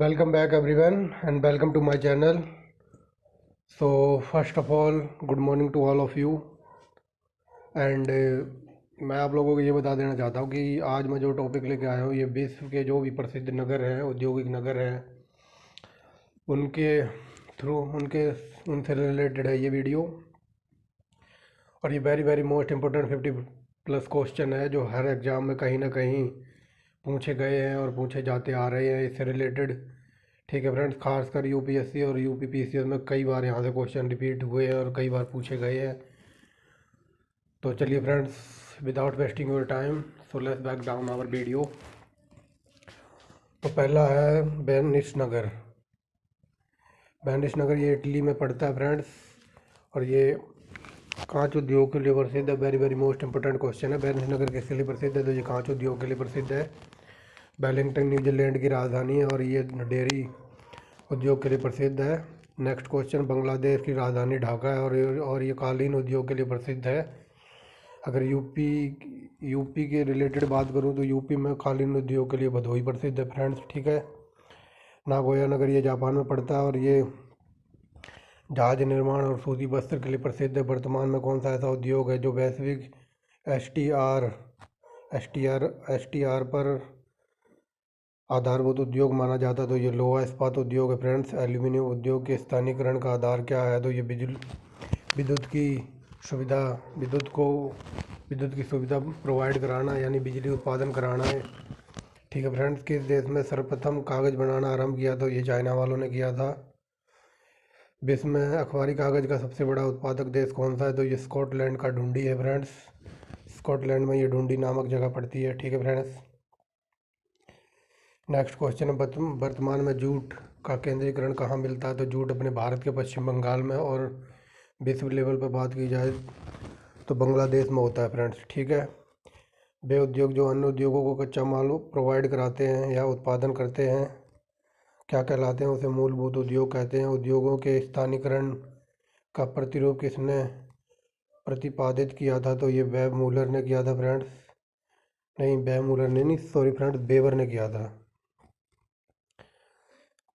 Welcome back everyone and welcome to my channel. So first of all, good morning to all of you and मैं आप लोगों को ये बता देना चाहता हूँ कि आज मैं जो टॉपिक लेके आया हूँ ये विश्व के जो भी प्रसिद्ध नगर हैं, औद्योगिक नगर हैं, उनके थ्रू उनसे रिलेटेड है ये वीडियो। और ये very very most important 50+ question है जो हर एग्ज़ाम में कहीं ना कहीं पूछे गए हैं और पूछे जाते आ रहे हैं इससे रिलेटेड। ठीक है फ्रेंड्स, खासकर यूपीएससी और यूपीपीसीएस में कई बार यहाँ से क्वेश्चन रिपीट हुए हैं और कई बार पूछे गए हैं। तो चलिए friends, without wasting your time, so let's back down our video. तो पहला है वेनिस नगर। वेनिस नगर ये इटली में पड़ता है फ्रेंड्स, और ये कांच उद्योग के लिए प्रसिद्ध है। Very very most important question है। वेनिस नगर किसके लिए प्रसिद्ध है? तो ये कांच उद्योग के लिए प्रसिद्ध है। वेलिंगटन न्यूजीलैंड की राजधानी है और ये डेयरी उद्योग के लिए प्रसिद्ध है। नेक्स्ट क्वेश्चन, बांग्लादेश की राजधानी ढाका है और ये कालीन उद्योग के लिए प्रसिद्ध है। अगर यूपी के रिलेटेड बात करूँ तो यूपी में कालीन उद्योग के लिए भदोही प्रसिद्ध है फ्रेंड्स। ठीक है। नागोया नगर ये जापान में पड़ता है और ये जहाज निर्माण और सूती वस्त्र के लिए प्रसिद्ध है। वर्तमान में कौन सा ऐसा उद्योग है जो वैश्विक S T R S T R पर आधारभूत उद्योग माना जाता है? तो ये लोहा इस्पात उद्योग है फ्रेंड्स। एल्यूमिनियम उद्योग के स्थानीयकरण का आधार क्या है? तो ये विद्युत की सुविधा विद्युत की सुविधा प्रोवाइड कराना, यानी बिजली उत्पादन कराना है। ठीक है फ्रेंड्स, किस देश में सर्वप्रथम कागज़ बनाना आरंभ किया? तो ये चाइना वालों ने किया था। विश्व में अखबारी कागज़ का सबसे बड़ा उत्पादक देश कौन सा है? तो ये स्कॉटलैंड का ढूंढी है फ्रेंड्स। स्कॉटलैंड में ये ढूंढी नामक जगह पड़ती है। ठीक है फ्रेंड्स। नेक्स्ट क्वेश्चन है, वर्तमान में जूट का केंद्रीकरण कहाँ मिलता है? तो जूट अपने भारत के पश्चिम बंगाल में, और विश्व लेवल पर बात की जाए तो बांग्लादेश में होता है फ्रेंड्स। ठीक है। वे उद्योग जो अन्य उद्योगों को कच्चा माल प्रोवाइड कराते हैं या उत्पादन करते हैं क्या कहलाते हैं? उसे मूलभूत उद्योग कहते हैं। उद्योगों के स्थानीयकरण का प्रतिरूप किसने प्रतिपादित किया था? तो ये वेब मूलर ने किया था फ्रेंड्स। नहीं, वेब मूलर ने नहीं, सॉरी फ्रेंड्स, बेवर ने किया था।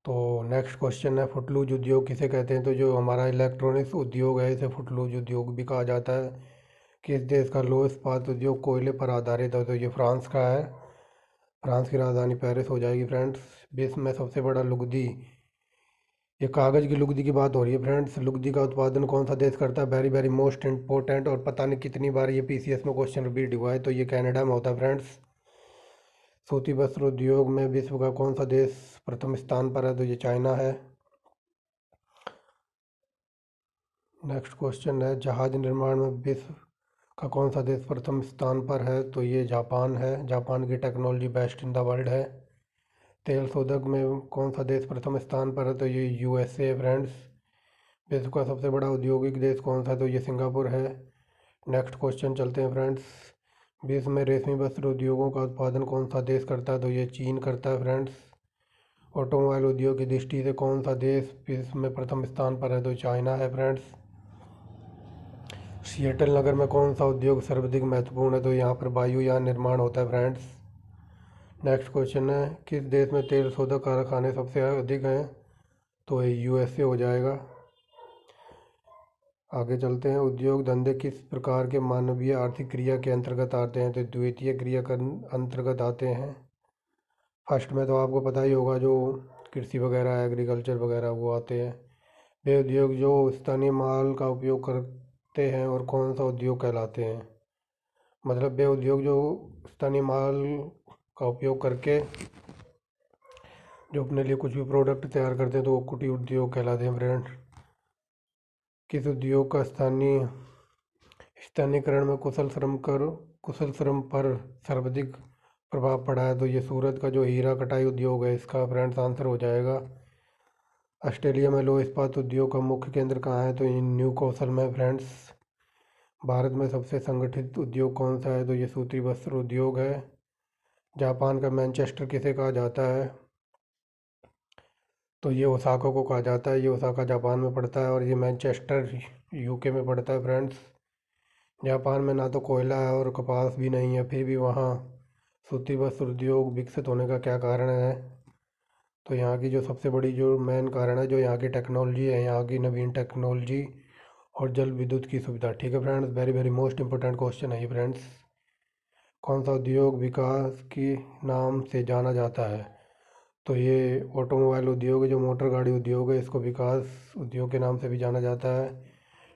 तो नेक्स्ट क्वेश्चन है, फुटलूज उद्योग किसे कहते हैं? तो जो हमारा इलेक्ट्रॉनिक्स उद्योग है इसे फुटलूज उद्योग भी कहा जाता है। किस देश का लौह इस्पात उद्योग कोयले पर आधारित है? तो ये फ्रांस का है। फ्रांस की राजधानी पेरिस हो जाएगी फ्रेंड्स। विश्व में सबसे बड़ा लुगदी, ये कागज़ की लुगदी की बात हो रही है फ्रेंड्स। लुगदी का उत्पादन कौन सा देश करता है? वेरी वेरी मोस्ट इंपॉर्टेंट, और पता नहीं कितनी बार ये पीसीएस में क्वेश्चन रिपीट हुआ है। तो ये कनाडा में होता है फ्रेंड्स। सूती वस्त्र उद्योग में विश्व का कौन सा देश प्रथम स्थान पर है? तो ये चाइना है। नेक्स्ट क्वेश्चन है, जहाज निर्माण में विश्व का कौन सा देश प्रथम स्थान पर है? तो ये जापान है। जापान की technology best in the world है। तेल शोधक में कौन सा देश प्रथम स्थान पर है? तो ये यूएसए है फ्रेंड्स। विश्व का सबसे बड़ा औद्योगिक देश कौन सा है? तो ये सिंगापुर है। नेक्स्ट क्वेश्चन चलते हैं फ्रेंड्स। विश्व में रेशमी वस्त्र उद्योगों का उत्पादन कौन सा देश करता है? तो ये चीन करता है फ्रेंड्स। ऑटोमोबाइल उद्योग की दृष्टि से कौन सा देश विश्व में प्रथम स्थान पर है? तो चाइना है फ्रेंड्स। सिएटल नगर में कौन सा उद्योग सर्वाधिक महत्वपूर्ण है? तो यहाँ पर वायुयान निर्माण होता है फ्रेंड्स। नेक्स्ट क्वेश्चन है, किस देश में तेल शोधक कारखाने सबसे अधिक हैं? तो ये यूएसए हो जाएगा। आगे चलते हैं, उद्योग धंधे किस प्रकार के मानवीय आर्थिक क्रिया के अंतर्गत आते हैं? तो द्वितीय क्रिया के अंतर्गत आते हैं। फर्स्ट में तो आपको पता ही होगा, जो कृषि वगैरह एग्रीकल्चर वगैरह वो आते हैं। वे उद्योग जो स्थानीय माल का उपयोग करते हैं और कौन सा उद्योग कहलाते हैं? मतलब वे उद्योग जो स्थानीय माल का उपयोग करके जो अपने लिए कुछ भी प्रोडक्ट तैयार करते हैं तो वो कुटीर उद्योग कहलाते हैं फ्रेंड्स। किस उद्योग का स्थानीयकरण में कुशल श्रम पर सर्वाधिक प्रभाव पड़ा है? तो ये सूरत का जो हीरा कटाई उद्योग है इसका फ्रेंड्स आंसर हो जाएगा। ऑस्ट्रेलिया में लौह इस्पात उद्योग का मुख्य केंद्र कहाँ है? तो ये न्यू कौशल में फ्रेंड्स। भारत में सबसे संगठित उद्योग कौन सा है? तो ये सूती वस्त्र उद्योग है। जापान का मैनचेस्टर किसे कहा जाता है? तो ये ओसाका को कहा जाता है। ये ओसाका जापान में पड़ता है और ये मैनचेस्टर यूके में पड़ता है फ्रेंड्स। जापान में ना तो कोयला है और कपास भी नहीं है, फिर भी वहाँ सूती वस्त्र उद्योग विकसित होने का क्या कारण है? तो यहाँ की जो सबसे बड़ी जो मेन कारण है, जो यहाँ की टेक्नोलॉजी है, यहाँ की नवीन टेक्नोलॉजी और जल विद्युत की सुविधा। ठीक है friends, very very most important question है ये फ्रेंड्स। कौन सा उद्योग विकास के नाम से जाना जाता है? तो ये ऑटोमोबाइल उद्योग है, जो मोटर गाड़ी उद्योग है, इसको विकास उद्योग के नाम से भी जाना जाता है।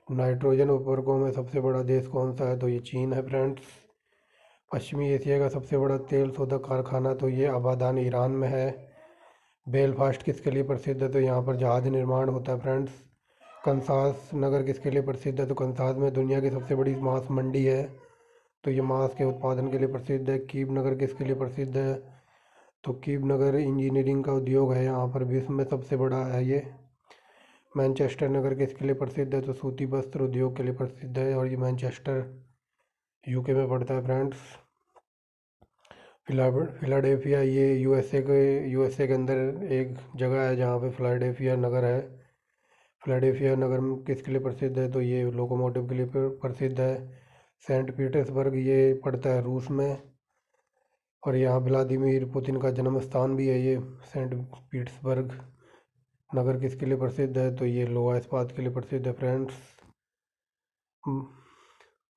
नाइट्रोजन उर्वरकों में सबसे बड़ा देश कौन सा है? तो ये चीन है फ्रेंड्स। पश्चिमी एशिया का सबसे बड़ा तेल शोधक कारखाना, तो ये आबादान ईरान में है। बेलफास्ट किसके लिए प्रसिद्ध है? तो यहाँ पर जहाज निर्माण होता है फ्रेंड्स। कंसास नगर किसके लिए प्रसिद्ध है? तो कंसास में दुनिया की सबसे बड़ी मांस मंडी है, तो ये मांस के उत्पादन के लिए प्रसिद्ध है। कीव नगर किसके लिए प्रसिद्ध है? तो कीव नगर इंजीनियरिंग का उद्योग है, यहाँ पर विश्व में सबसे बड़ा है ये। मैनचेस्टर नगर किसके लिए प्रसिद्ध है? तो सूती वस्त्र उद्योग के लिए प्रसिद्ध है, और ये मैनचेस्टर यूके में पड़ता है फ्रेंड्स। फिलाडेल्फिया ये यूएसए के अंदर एक जगह है जहाँ पे फिलाडेल्फिया नगर है। फिलाडेल्फिया नगर किसके लिए प्रसिद्ध है? तो ये लोकोमोटिव के लिए प्रसिद्ध है। सेंट पीटर्सबर्ग ये पड़ता है रूस में, और यहाँ व्लादिमीर पुतिन का जन्म स्थान भी है ये। सेंट पीटर्सबर्ग नगर किसके लिए प्रसिद्ध है? तो ये लोहा इस्पात के लिए प्रसिद्ध है फ्रेंड्स।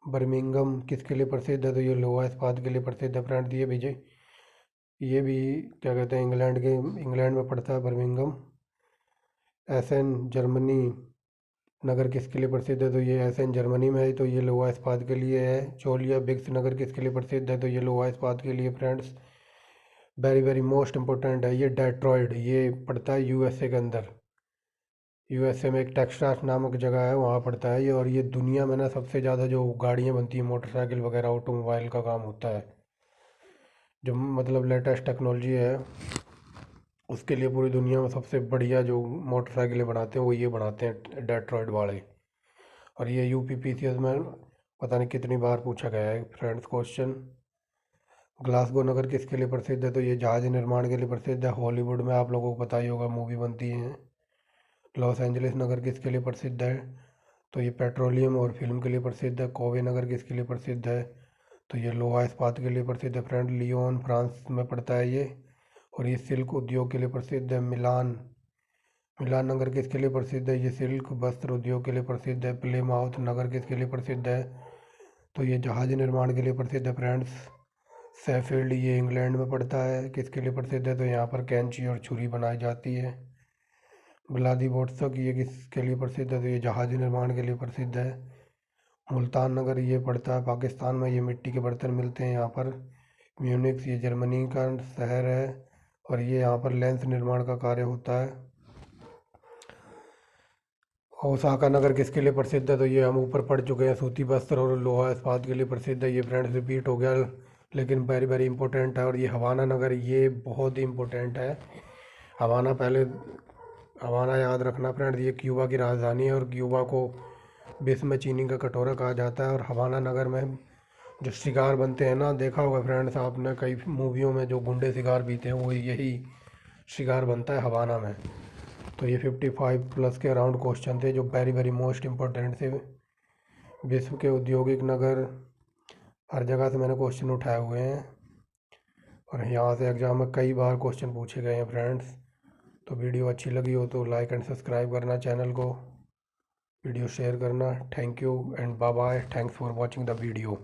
बर्मिंघम किसके लिए प्रसिद्ध है? तो ये लोहा इस्पात के लिए प्रसिद्ध है फ्रेंड्स। ये भी क्या कहते हैं, इंग्लैंड में पड़ता है बर्मिंघम। एसेन जर्मनी नगर किसके लिए प्रसिद्ध है? तो ये एसेन जर्मनी में है, तो ये लोहा इस्पात के लिए है। चोलिया बिग्स नगर किसके लिए प्रसिद्ध है? तो ये लोहा इस्पात के लिए friends. Very very most important है ये डेट्रॉयड, ये पड़ता है यूएसए के अंदर। यूएसए में एक टेक्सास नामक जगह है, वहाँ पड़ता है ये। और ये दुनिया में ना सबसे ज़्यादा जो गाड़ियाँ बनती हैं, मोटरसाइकिल वगैरह, ऑटोमोबाइल का काम होता है, जो मतलब लेटेस्ट टेक्नोलॉजी है, उसके लिए पूरी दुनिया में सबसे बढ़िया जो मोटरसाइकिलें बनाते हैं वो ये बनाते हैं, डेट्रॉयड वाले। और ये यूपीपीसीएस में पता नहीं कितनी बार पूछा गया है फ्रेंड्स क्वेश्चन। ग्लासगो नगर किसके लिए प्रसिद्ध है? तो ये जहाज निर्माण के लिए प्रसिद्ध है। हॉलीवुड में आप लोगों को पता ही होगा, मूवी बनती है। लॉस एंजलिस नगर किसके लिए प्रसिद्ध है? तो ये पेट्रोलियम और फिल्म के लिए प्रसिद्ध है। कोवे नगर किसके लिए प्रसिद्ध है? तो ये लोहा इस्पात के लिए प्रसिद्ध है फ्रेंड। लियोन फ्रांस में पड़ता है ये, और ये सिल्क उद्योग के लिए प्रसिद्ध है। मिलान नगर किसके लिए प्रसिद्ध है? ये सिल्क वस्त्र उद्योग के लिए प्रसिद्ध है। प्लेमाउथ नगर किसके लिए प्रसिद्ध है? तो ये जहाज निर्माण के लिए प्रसिद्ध है फ्रेंड्स। शेफील्ड ये इंग्लैंड में पड़ता है, किसके लिए प्रसिद्ध है? तो यहाँ पर कैंची और छुरी बनाई जाती है। व्लादिवोस्तोक ये किसके लिए प्रसिद्ध है? तो ये जहाज निर्माण के लिए प्रसिद्ध है। मुल्तान नगर ये पड़ता है पाकिस्तान में, ये मिट्टी के बर्तन मिलते हैं यहाँ पर। म्यूनिक्स ये जर्मनी का शहर है, और ये यहाँ पर लेंस निर्माण का कार्य होता है। ओसाका नगर किसके लिए प्रसिद्ध है? तो ये हम ऊपर पढ़ चुके हैं, सूती वस्त्र और लोहा इस्पात के लिए प्रसिद्ध है। ये फ्रेंड्स रिपीट हो गया, लेकिन वेरी वेरी इंपॉर्टेंट है। और ये हवाना नगर ये बहुत ही इंपॉर्टेंट है। हवाना पहले हवाना याद रखना फ्रेंड्स, ये क्यूबा की राजधानी है, और क्यूबा को विश्व में चीनी का कटोरा कहा जाता है। और हवाना नगर में जो शिकार बनते हैं ना, देखा होगा फ्रेंड्स आपने कई मूवियों में, जो गुंडे शिकार पीते हैं वो यही शिकार बनता है हवाना में। तो ये 55 प्लस के अराउंड क्वेश्चन थे, जो वेरी वेरी मोस्ट इम्पोर्टेंट थे। विश्व के औद्योगिक नगर, हर जगह से मैंने क्वेश्चन उठाए हुए हैं, और यहाँ से एग्ज़ाम में कई बार क्वेश्चन पूछे गए हैं फ्रेंड्स। तो वीडियो अच्छी लगी हो तो लाइक एंड सब्सक्राइब करना चैनल को, वीडियो शेयर करना। Thank you and bye bye, thanks for watching the video.